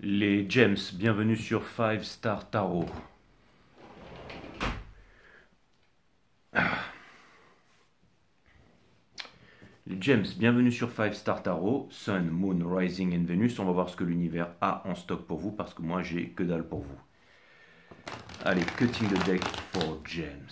Les James, bienvenue sur 5 Star Tarot. Les James, bienvenue sur 5 Star Tarot, Sun, Moon, Rising et Venus. On va voir ce que l'univers a en stock pour vous parce que moi j'ai que dalle pour vous. Allez, cutting the deck for James.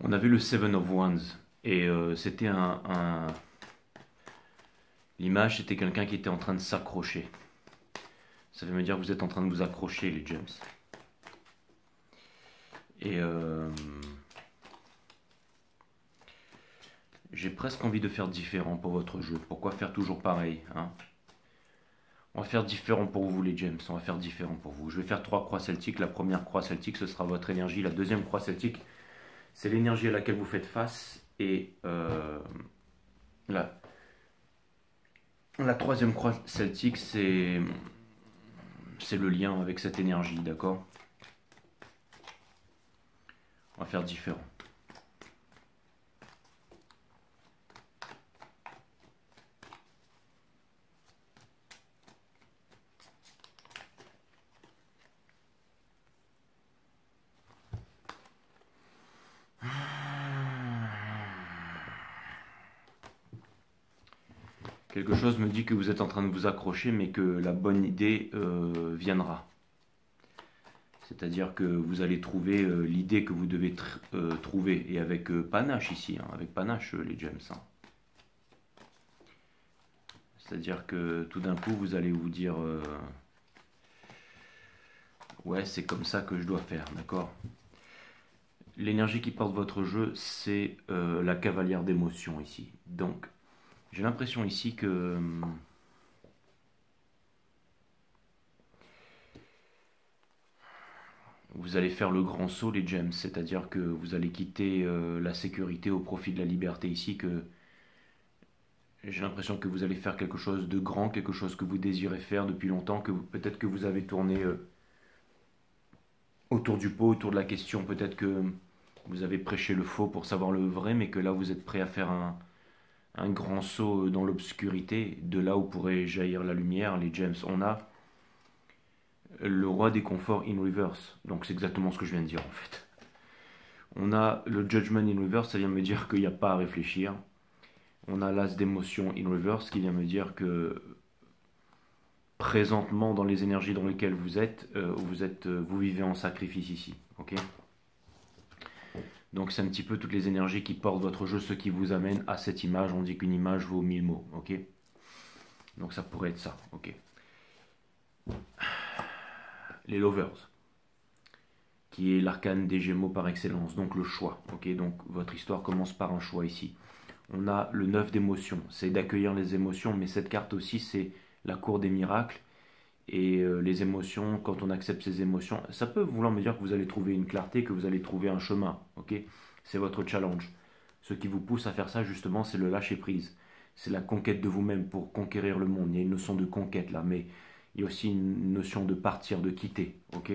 On a vu le Seven of Wands et c'était l'image, c'était quelqu'un qui était en train de s'accrocher. Ça veut me dire que vous êtes en train de vous accrocher, les James. Et j'ai presque envie de faire différent pour votre jeu. Pourquoi faire toujours pareil, hein? On va faire différent pour vous, les James. On va faire différent pour vous. Je vais faire 3 croix celtiques. La première croix celtique, ce sera votre énergie. La deuxième croix celtique, c'est l'énergie à laquelle vous faites face. Et la troisième croix celtique, c'est le lien avec cette énergie, d'accord? On va faire différent. Quelque chose me dit que vous êtes en train de vous accrocher, mais que la bonne idée viendra. C'est-à-dire que vous allez trouver l'idée que vous devez trouver, et avec panache ici, hein, avec panache les James. Hein. C'est-à-dire que tout d'un coup, vous allez vous dire ouais, c'est comme ça que je dois faire, d'accord? L'énergie qui porte votre jeu, c'est la cavalière d'émotion ici. Donc, j'ai l'impression ici que vous allez faire le grand saut, les James, c'est-à-dire que vous allez quitter la sécurité au profit de la liberté ici, que j'ai l'impression que vous allez faire quelque chose de grand, quelque chose que vous désirez faire depuis longtemps, que peut-être que vous avez tourné autour du pot, autour de la question, peut-être que vous avez prêché le faux pour savoir le vrai, mais que là vous êtes prêt à faire un grand saut dans l'obscurité, de là où pourrait jaillir la lumière. Les James, on a le roi des conforts in reverse, donc c'est exactement ce que je viens de dire en fait. On a le judgment in reverse, ça vient me dire qu'il n'y a pas à réfléchir. On a l'as d'émotion in reverse qui vient me dire que présentement dans les énergies dans lesquelles vous vivez en sacrifice ici, ok? Donc c'est un petit peu toutes les énergies qui portent votre jeu, ce qui vous amène à cette image. On dit qu'une image vaut 1000 mots, ok? Donc ça pourrait être ça, ok? Les lovers, qui est l'arcane des Gémeaux par excellence, donc le choix, ok? Donc votre histoire commence par un choix ici. On a le 9 d'émotions, c'est d'accueillir les émotions, mais cette carte aussi c'est la cour des miracles. Et les émotions, quand on accepte ces émotions, ça peut vouloir me dire que vous allez trouver une clarté, que vous allez trouver un chemin, ok? C'est votre challenge. Ce qui vous pousse à faire ça, justement, c'est le lâcher-prise. C'est la conquête de vous-même pour conquérir le monde. Il y a une notion de conquête là, mais il y a aussi une notion de partir, de quitter, ok?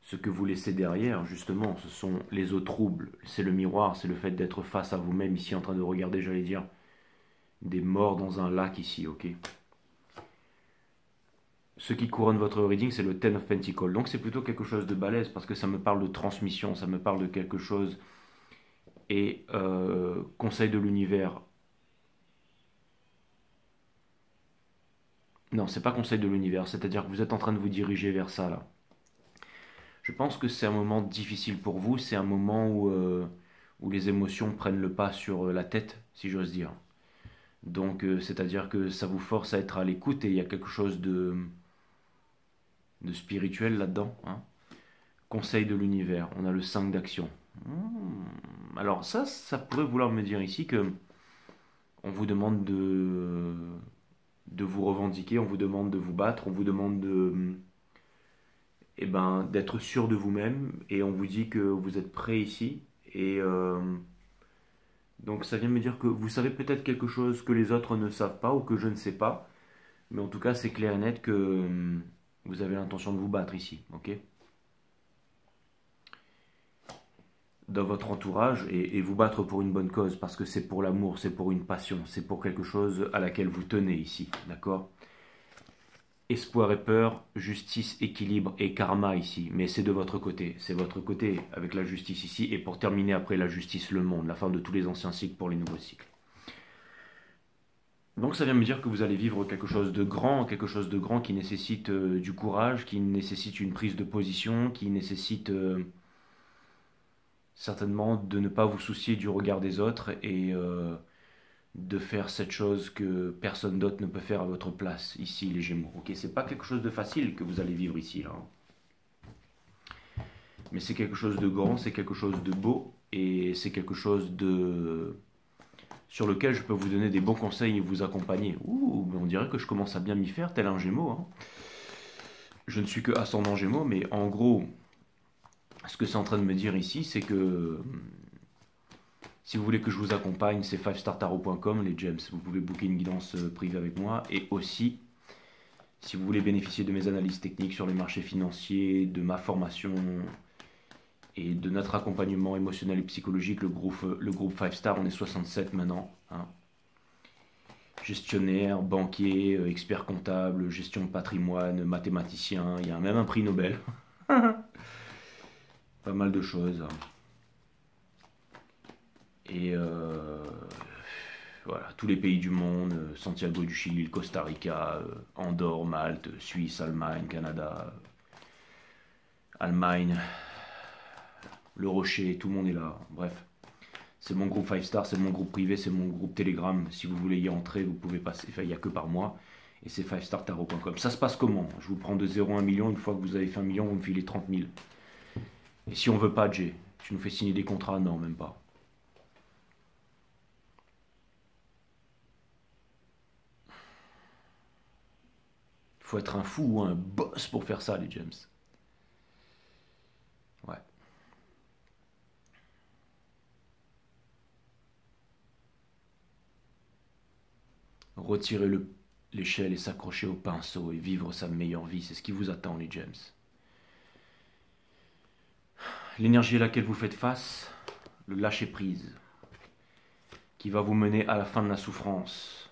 Ce que vous laissez derrière, justement, ce sont les eaux troubles. C'est le miroir, c'est le fait d'être face à vous-même ici, en train de regarder, j'allais dire, des morts dans un lac ici, ok? Ce qui couronne votre reading, c'est le Ten of Pentacles. Donc c'est plutôt quelque chose de balèze parce que ça me parle de transmission, ça me parle de quelque chose et conseil de l'univers. Non, c'est pas conseil de l'univers, c'est-à-dire que vous êtes en train de vous diriger vers ça là. Je pense que c'est un moment difficile pour vous, c'est un moment où les émotions prennent le pas sur la tête, si j'ose dire. Donc, c'est-à-dire que ça vous force à être à l'écoute et il y a quelque chose de spirituel là-dedans, hein. Conseil de l'univers, on a le 5 d'action. Alors ça pourrait vouloir me dire ici que on vous demande de vous revendiquer, on vous demande de vous battre, on vous demande d'être sûr de vous-même et on vous dit que vous êtes prêt ici. Et donc ça vient me dire que vous savez peut-être quelque chose que les autres ne savent pas ou que je ne sais pas, mais en tout cas c'est clair et net que vous avez l'intention de vous battre ici, ok? Dans votre entourage et vous battre pour une bonne cause parce que c'est pour l'amour, c'est pour une passion, c'est pour quelque chose à laquelle vous tenez ici, d'accord? Espoir et peur, justice, équilibre et karma ici, mais c'est de votre côté, c'est votre côté avec la justice ici et pour terminer après la justice, le monde, la fin de tous les anciens cycles pour les nouveaux cycles. Donc ça vient me dire que vous allez vivre quelque chose de grand qui nécessite du courage, qui nécessite une prise de position, qui nécessite certainement de ne pas vous soucier du regard des autres et de faire cette chose que personne d'autre ne peut faire à votre place, ici les Gémeaux. Ok, c'est pas quelque chose de facile que vous allez vivre ici, là. Mais c'est quelque chose de grand, c'est quelque chose de beau et c'est quelque chose de sur lequel je peux vous donner des bons conseils et vous accompagner. Ouh, on dirait que je commence à bien m'y faire, tel un Gémeaux, hein. Je ne suis que ascendant Gémeaux, mais en gros, ce que c'est en train de me dire ici, c'est que si vous voulez que je vous accompagne, c'est 5startarot.com, les gems. Vous pouvez booker une guidance privée avec moi. Et aussi, si vous voulez bénéficier de mes analyses techniques sur les marchés financiers, de ma formation et de notre accompagnement émotionnel et psychologique, le groupe 5 Star, on est 67 maintenant, hein. Gestionnaire, banquier, expert comptable, gestion de patrimoine, mathématicien, il y a même un prix Nobel. Pas mal de choses. Et voilà, tous les pays du monde, Santiago du Chili, le Costa Rica, Andorre, Malte, Suisse, Allemagne, Canada, Allemagne, le Rocher, tout le monde est là. Bref, c'est mon groupe 5 Star, c'est mon groupe privé, c'est mon groupe Telegram. Si vous voulez y entrer, vous pouvez passer, enfin, il n'y a que par mois. Et c'est 5startarot.com. Ça se passe comment? Je vous prends de 0 à 1 million, une fois que vous avez fait 1 million, vous me filez 30 000. Et si on veut pas, Jay, tu nous fais signer des contrats? Non, même pas. Faut être un fou ou un boss pour faire ça, les James. Ouais. Retirer l'échelle et s'accrocher au pinceau et vivre sa meilleure vie, c'est ce qui vous attend, les James. L'énergie à laquelle vous faites face, le lâcher prise, qui va vous mener à la fin de la souffrance,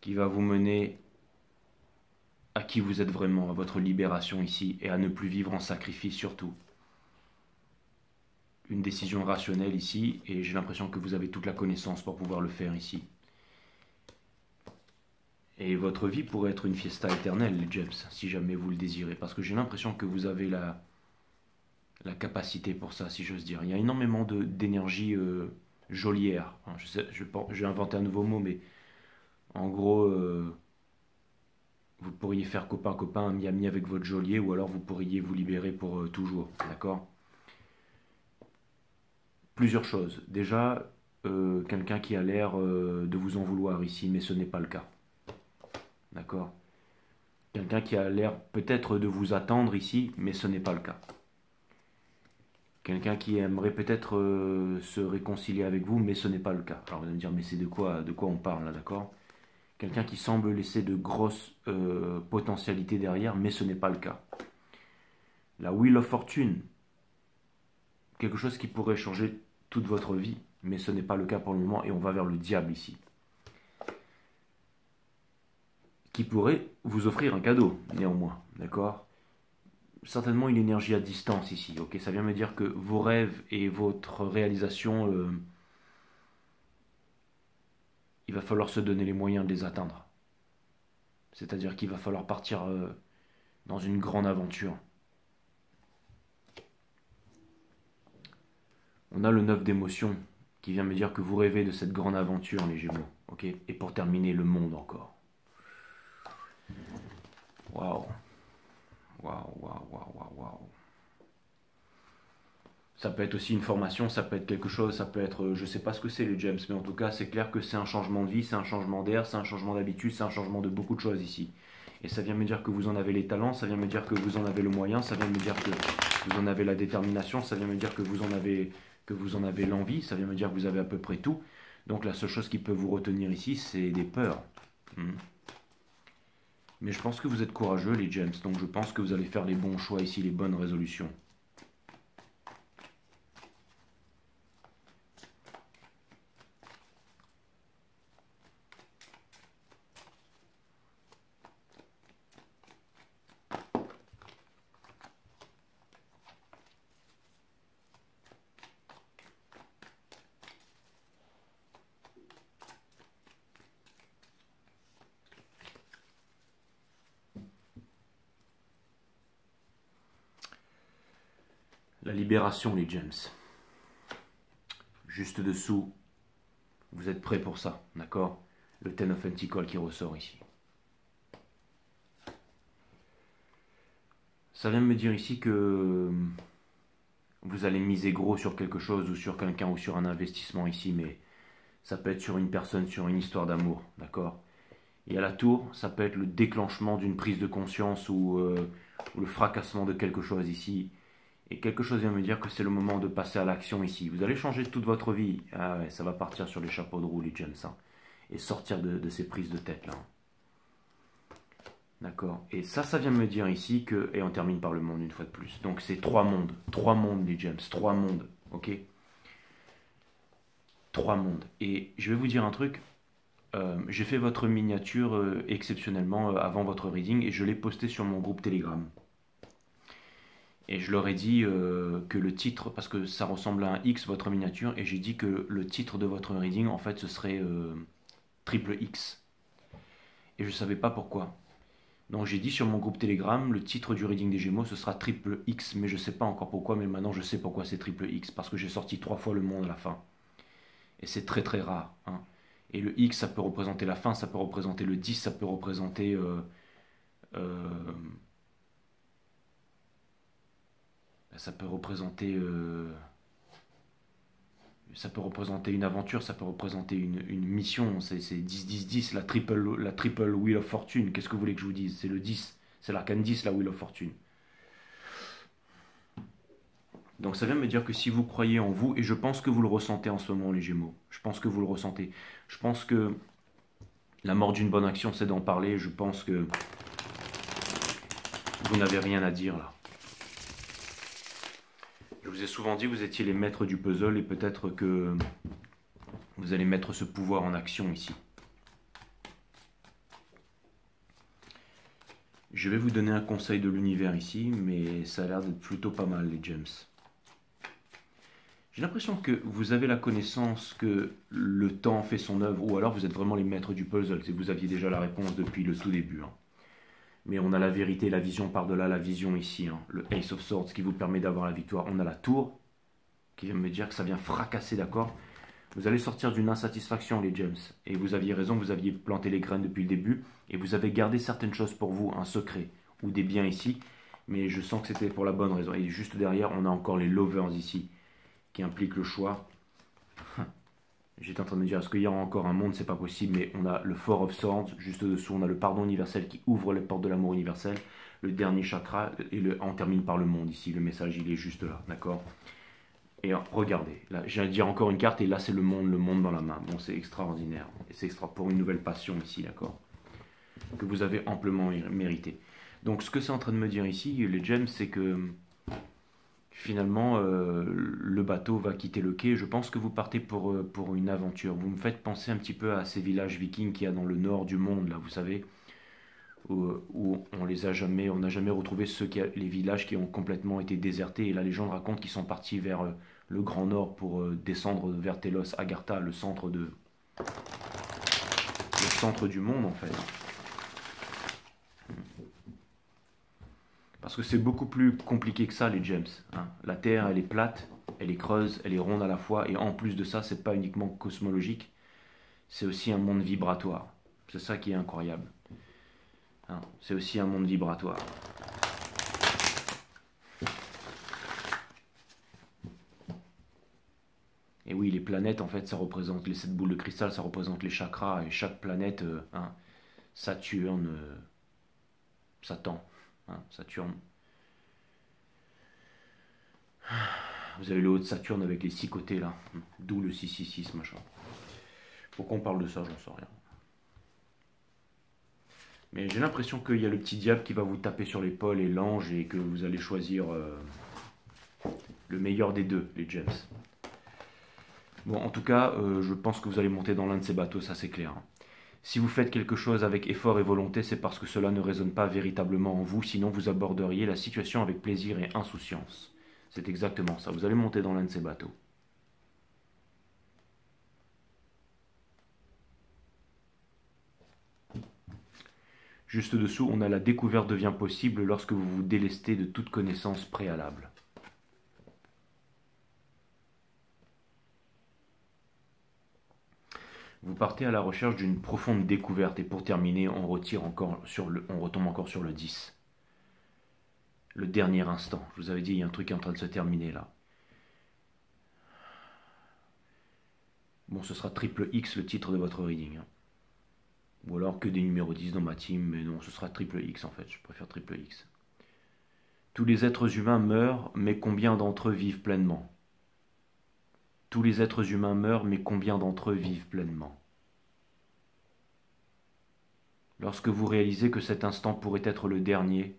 qui va vous mener à qui vous êtes vraiment, à votre libération ici, et à ne plus vivre en sacrifice surtout. Une décision rationnelle ici, et j'ai l'impression que vous avez toute la connaissance pour pouvoir le faire ici. Et votre vie pourrait être une fiesta éternelle, les James, si jamais vous le désirez, parce que j'ai l'impression que vous avez la capacité pour ça, si j'ose dire. Il y a énormément d'énergie geôlière. Hein, j'ai inventé un nouveau mot, mais en gros, vous pourriez faire copain-copain, ami-ami avec votre geôlier, ou alors vous pourriez vous libérer pour toujours, d'accord? Plusieurs choses. Déjà, quelqu'un qui a l'air de vous en vouloir ici, mais ce n'est pas le cas. D'accord? Quelqu'un qui a l'air peut-être de vous attendre ici, mais ce n'est pas le cas. Quelqu'un qui aimerait peut-être se réconcilier avec vous, mais ce n'est pas le cas. Alors vous allez me dire, mais c'est de quoi on parle là, d'accord? Quelqu'un qui semble laisser de grosses potentialités derrière, mais ce n'est pas le cas. La Wheel of Fortune, quelque chose qui pourrait changer toute votre vie, mais ce n'est pas le cas pour le moment, et on va vers le diable ici. Qui pourrait vous offrir un cadeau, néanmoins, d'accord? certainement une énergie à distance ici. Ok, ça vient me dire que vos rêves et votre réalisation, il va falloir se donner les moyens de les atteindre. C'est-à-dire qu'il va falloir partir dans une grande aventure. On a le 9 d'émotion qui vient me dire que vous rêvez de cette grande aventure, les Gémeaux. Ok. Et pour terminer, le monde encore. Waouh. Waouh, waouh, waouh, waouh, waouh. Ça peut être aussi une formation, ça peut être quelque chose, ça peut être, je sais pas ce que c'est les gems, mais en tout cas c'est clair que c'est un changement de vie, c'est un changement d'air, c'est un changement d'habitude, c'est un changement de beaucoup de choses ici. Et ça vient me dire que vous en avez les talents, ça vient me dire que vous en avez le moyen, ça vient me dire que vous en avez la détermination, ça vient me dire que vous en avez l'envie, ça vient me dire que vous avez à peu près tout. Donc la seule chose qui peut vous retenir ici, c'est des peurs. Mais je pense que vous êtes courageux les gems, donc je pense que vous allez faire les bons choix ici, les bonnes résolutions. La libération, les gems. Juste dessous, vous êtes prêts pour ça, d'accord? Le Ten of Pentacles qui ressort ici. Ça vient me dire ici que vous allez miser gros sur quelque chose ou sur quelqu'un ou sur un investissement ici, mais ça peut être sur une personne, sur une histoire d'amour, d'accord? Et à la tour, ça peut être le déclenchement d'une prise de conscience ou le fracassement de quelque chose ici. Et quelque chose vient me dire que c'est le moment de passer à l'action ici. Vous allez changer toute votre vie. Ah ouais, ça va partir sur les chapeaux de roue, les gems. Hein, et sortir de ces prises de tête là. D'accord. Et ça vient me dire ici que... Et on termine par le monde une fois de plus. Donc c'est 3 mondes. 3 mondes, les gems. 3 mondes. Ok. 3 mondes. Et je vais vous dire un truc. J'ai fait votre miniature exceptionnellement avant votre reading et je l'ai posté sur mon groupe Telegram. Et je leur ai dit que le titre, parce que ça ressemble à un X, votre miniature, et j'ai dit que le titre de votre reading, en fait, ce serait triple X. Et je ne savais pas pourquoi. Donc j'ai dit sur mon groupe Telegram, le titre du reading des Gémeaux, ce sera triple X, mais je ne sais pas encore pourquoi, mais maintenant je sais pourquoi c'est triple X, parce que j'ai sorti 3 fois le monde à la fin. Et c'est très très rare. Hein. Et le X, ça peut représenter la fin, ça peut représenter le 10, ça peut représenter... ça peut représenter une aventure, ça peut représenter une mission. C'est 10-10-10, la triple Wheel of Fortune. Qu'est-ce que vous voulez que je vous dise? C'est le 10, c'est l'arcane 10, la Wheel of Fortune. Donc ça vient me dire que si vous croyez en vous, et je pense que vous le ressentez en ce moment les Gémeaux, je pense que vous le ressentez, je pense que la mort d'une bonne action c'est d'en parler, je pense que vous n'avez rien à dire là. Je vous ai souvent dit que vous étiez les maîtres du puzzle et peut-être que vous allez mettre ce pouvoir en action ici. Je vais vous donner un conseil de l'univers ici, mais ça a l'air d'être plutôt pas mal les gems. J'ai l'impression que vous avez la connaissance que le temps fait son œuvre, ou alors vous êtes vraiment les maîtres du puzzle, si vous aviez déjà la réponse depuis le tout début. Hein. Mais on a la vérité, la vision par-delà la vision ici. Hein. Le Ace of Swords qui vous permet d'avoir la victoire. On a la tour qui vient me dire que ça vient fracasser, d'accord? Vous allez sortir d'une insatisfaction, les gems. Et vous aviez raison, vous aviez planté les graines depuis le début. Et vous avez gardé certaines choses pour vous, un secret. Ou des biens ici. Mais je sens que c'était pour la bonne raison. Et juste derrière, on a encore les lovers ici. Qui impliquent le choix. J'étais en train de me dire, est-ce qu'il y aura encore un monde? C'est pas possible, mais on a le Four of Swords, juste dessous, on a le pardon universel qui ouvre les portes de l'amour universel, le dernier chakra, et on termine par le monde ici, le message il est juste là, d'accord? Et regardez, là, je viens de dire encore une carte, et là c'est le monde dans la main, bon c'est extraordinaire, et c'est extra pour une nouvelle passion ici, d'accord? Que vous avez amplement mérité. Donc ce que c'est en train de me dire ici, les gems, c'est que... Finalement, le bateau va quitter le quai. Je pense que vous partez pour une aventure. Vous me faites penser un petit peu à ces villages vikings qu'il y a dans le nord du monde, là, vous savez, où on n'a jamais retrouvé les villages qui ont complètement été désertés. Et la légende raconte qu'ils sont partis vers le Grand Nord pour descendre vers Telos Agartha, le centre du monde en fait. Parce que c'est beaucoup plus compliqué que ça les gems. Hein. La Terre elle est plate, elle est creuse, elle est ronde à la fois, et en plus de ça c'est pas uniquement cosmologique, c'est aussi un monde vibratoire. C'est ça qui est incroyable. Hein. C'est aussi un monde vibratoire. Et oui, les planètes, en fait, ça représente les 7 boules de cristal, ça représente les chakras, et chaque planète, hein, Saturne, Satan, hein, Saturne. Vous avez le haut de Saturne avec les 6 côtés là, d'où le 666 machin. Pourquoi on parle de ça, j'en sais rien. Mais j'ai l'impression qu'il y a le petit diable qui va vous taper sur l'épaule et l'ange et que vous allez choisir le meilleur des deux, les gems. Bon, en tout cas, je pense que vous allez monter dans l'un de ces bateaux, ça c'est clair. Si vous faites quelque chose avec effort et volonté, c'est parce que cela ne résonne pas véritablement en vous, sinon vous aborderiez la situation avec plaisir et insouciance. C'est exactement ça, vous allez monter dans l'un de ces bateaux. Juste dessous, on a la découverte devient possible lorsque vous vous délestez de toute connaissance préalable. Vous partez à la recherche d'une profonde découverte et pour terminer, on retombe encore sur le 10. Le dernier instant. Je vous avais dit, il y a un truc qui est en train de se terminer là. Bon, ce sera triple X le titre de votre reading. Hein. Ou alors que des numéros 10 dans ma team, mais non, ce sera triple X en fait, je préfère triple X. Tous les êtres humains meurent, mais combien d'entre eux vivent pleinement? Tous les êtres humains meurent, mais combien d'entre eux vivent pleinement? Lorsque vous réalisez que cet instant pourrait être le dernier,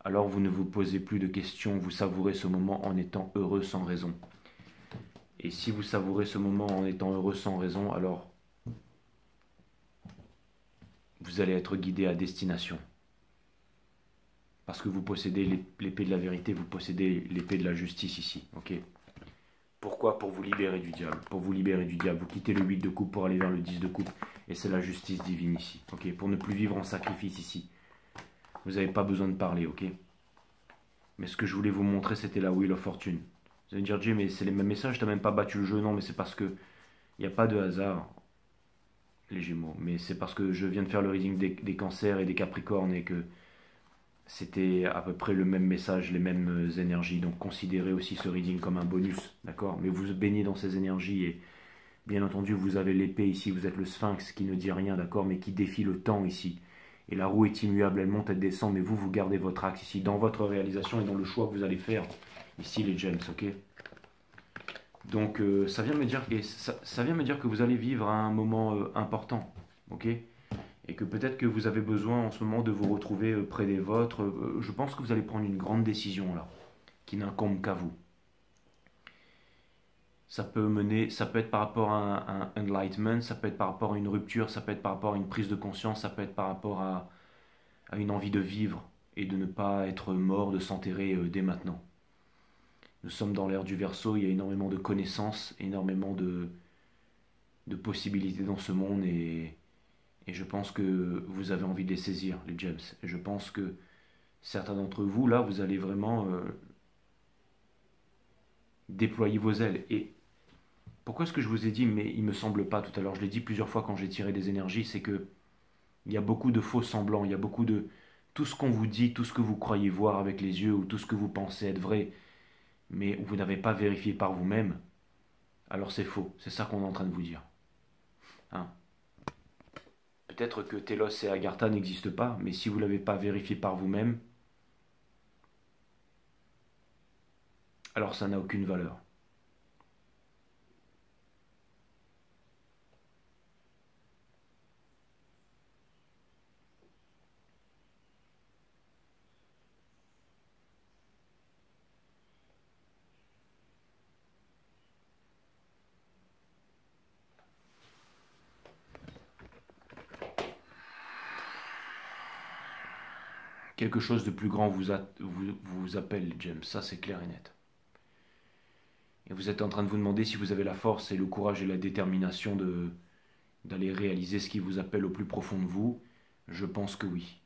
alors vous ne vous posez plus de questions, vous savourez ce moment en étant heureux sans raison. Et si vous savourez ce moment en étant heureux sans raison, alors vous allez être guidé à destination. Parce que vous possédez l'épée de la vérité, vous possédez l'épée de la justice ici, ok? Pourquoi? Pour vous libérer du diable. Pour vous libérer du diable. Vous quittez le 8 de coupe pour aller vers le 10 de coupe. Et c'est la justice divine ici, ok? Pour ne plus vivre en sacrifice ici. Vous n'avez pas besoin de parler, ok? Mais ce que je voulais vous montrer, c'était la Wheel of Fortune. Vous allez me dire, Jay, mais c'est les mêmes messages, tu n'as même pas battu le jeu. Non, mais c'est parce que il n'y a pas de hasard, les Gémeaux. Mais c'est parce que je viens de faire le reading des cancers et des capricornes et que c'était à peu près le même message, les mêmes énergies. Donc considérez aussi ce reading comme un bonus, d'accord? Mais vous baignez dans ces énergies et bien entendu, vous avez l'épée ici, vous êtes le sphinx qui ne dit rien, d'accord? Mais qui défie le temps ici. Et la roue est immuable, elle monte, elle descend, mais vous gardez votre axe ici, dans votre réalisation et dans le choix que vous allez faire. Ici, les gems, ok? Donc, ça vient me dire que vous allez vivre un moment important, ok? Et que peut-être que vous avez besoin en ce moment de vous retrouver près des vôtres. Je pense que vous allez prendre une grande décision là, qui n'incombe qu'à vous. Ça peut être par rapport à un enlightenment, ça peut être par rapport à une rupture, ça peut être par rapport à une prise de conscience, ça peut être par rapport à une envie de vivre et de ne pas être mort, de s'enterrer dès maintenant. Nous sommes dans l'ère du Verseau, il y a énormément de connaissances, énormément de possibilités dans ce monde et je pense que vous avez envie de les saisir, les gems. Et je pense que certains d'entre vous, là, vous allez vraiment déployer vos ailes. Et pourquoi est-ce que je vous ai dit, mais il me semble pas tout à l'heure, je l'ai dit plusieurs fois quand j'ai tiré des énergies, c'est que il y a beaucoup de faux semblants, il y a beaucoup de... Tout ce qu'on vous dit, tout ce que vous croyez voir avec les yeux, ou tout ce que vous pensez être vrai, mais vous n'avez pas vérifié par vous-même, alors c'est faux. C'est ça qu'on est en train de vous dire. Hein? Peut-être que Telos et Agartha n'existent pas, mais si vous ne l'avez pas vérifié par vous-même, alors ça n'a aucune valeur. quelque chose de plus grand vous appelle, les gems. Ça, c'est clair et net. Et vous êtes en train de vous demander si vous avez la force et le courage et la détermination d'aller réaliser ce qui vous appelle au plus profond de vous. Je pense que oui.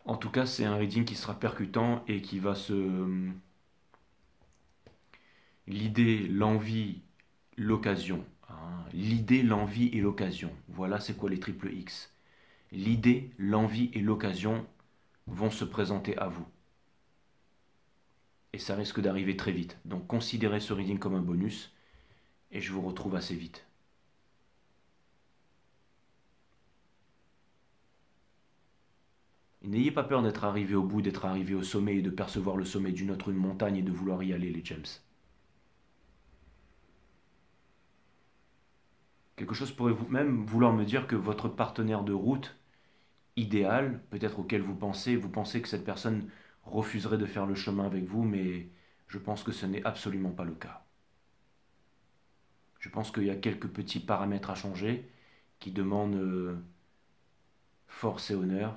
En tout cas, c'est un reading qui sera percutant et qui va se... L'idée, l'envie, l'occasion. Hein. L'idée, l'envie et l'occasion. Voilà c'est quoi les triple X. L'idée, l'envie et l'occasion vont se présenter à vous. Et ça risque d'arriver très vite. Donc considérez ce reading comme un bonus et je vous retrouve assez vite. N'ayez pas peur d'être arrivé au bout, d'être arrivé au sommet et de percevoir le sommet d'une autre montagne et de vouloir y aller, les gems. Quelque chose pourrait même vouloir me dire que votre partenaire de route idéal, peut-être auquel vous pensez que cette personne refuserait de faire le chemin avec vous, mais je pense que ce n'est absolument pas le cas. Je pense qu'il y a quelques petits paramètres à changer qui demandent force et honneur,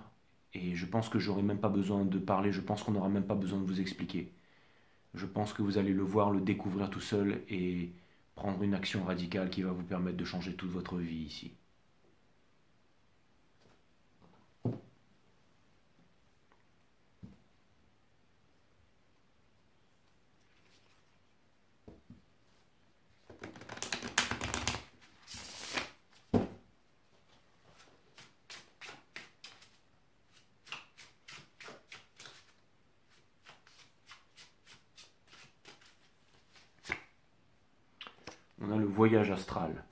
et je pense que j'aurai même pas besoin de parler, je pense qu'on n'aura même pas besoin de vous expliquer. Je pense que vous allez le voir, le découvrir tout seul et prendre une action radicale qui va vous permettre de changer toute votre vie ici. On a le voyage astral.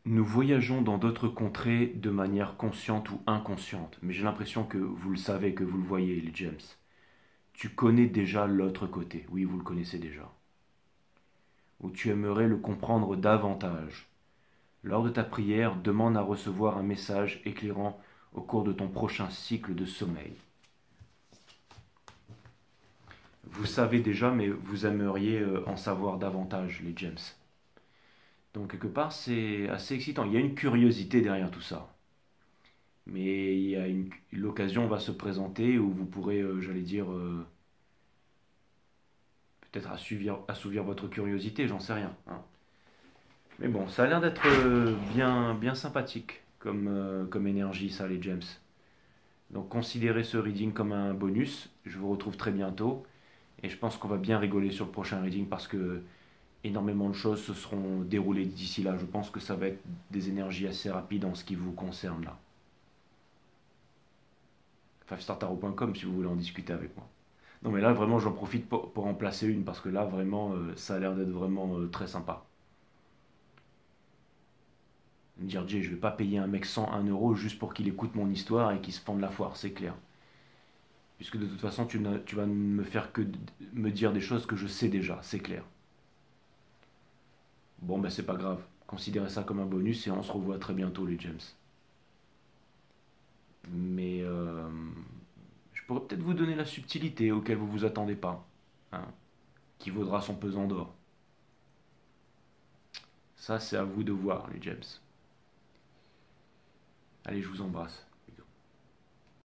Nous voyageons dans d'autres contrées de manière consciente ou inconsciente, mais j'ai l'impression que vous le savez, que vous le voyez, les James. Tu connais déjà l'autre côté, oui, vous le connaissez déjà. Ou tu aimerais le comprendre davantage. Lors de ta prière, demande à recevoir un message éclairant au cours de ton prochain cycle de sommeil. Vous savez déjà, mais vous aimeriez en savoir davantage, les James. Donc quelque part, c'est assez excitant. Il y a une curiosité derrière tout ça. Mais l'occasion va se présenter où vous pourrez, j'allais dire, peut-être assouvir votre curiosité, j'en sais rien. Hein. Mais bon, ça a l'air d'être bien sympathique comme énergie, ça, les James. Donc considérez ce reading comme un bonus. Je vous retrouve très bientôt. Et je pense qu'on va bien rigoler sur le prochain reading parce que énormément de choses se seront déroulées d'ici là. Je pense que ça va être des énergies assez rapides en ce qui vous concerne là. Fivestartarot.com si vous voulez en discuter avec moi. Non mais là vraiment j'en profite pour en placer une parce que là vraiment ça a l'air d'être vraiment très sympa. Me dire Jay, je vais pas payer un mec 101 € juste pour qu'il écoute mon histoire et qu'il se fende la foire, c'est clair. Puisque de toute façon tu vas me faire que me dire des choses que je sais déjà, c'est clair. Bon ben c'est pas grave, considérez ça comme un bonus et on se revoit très bientôt les James. Mais je pourrais peut-être vous donner la subtilité auquel vous vous attendez pas, hein, qui vaudra son pesant d'or. Ça c'est à vous de voir les James. Allez, je vous embrasse.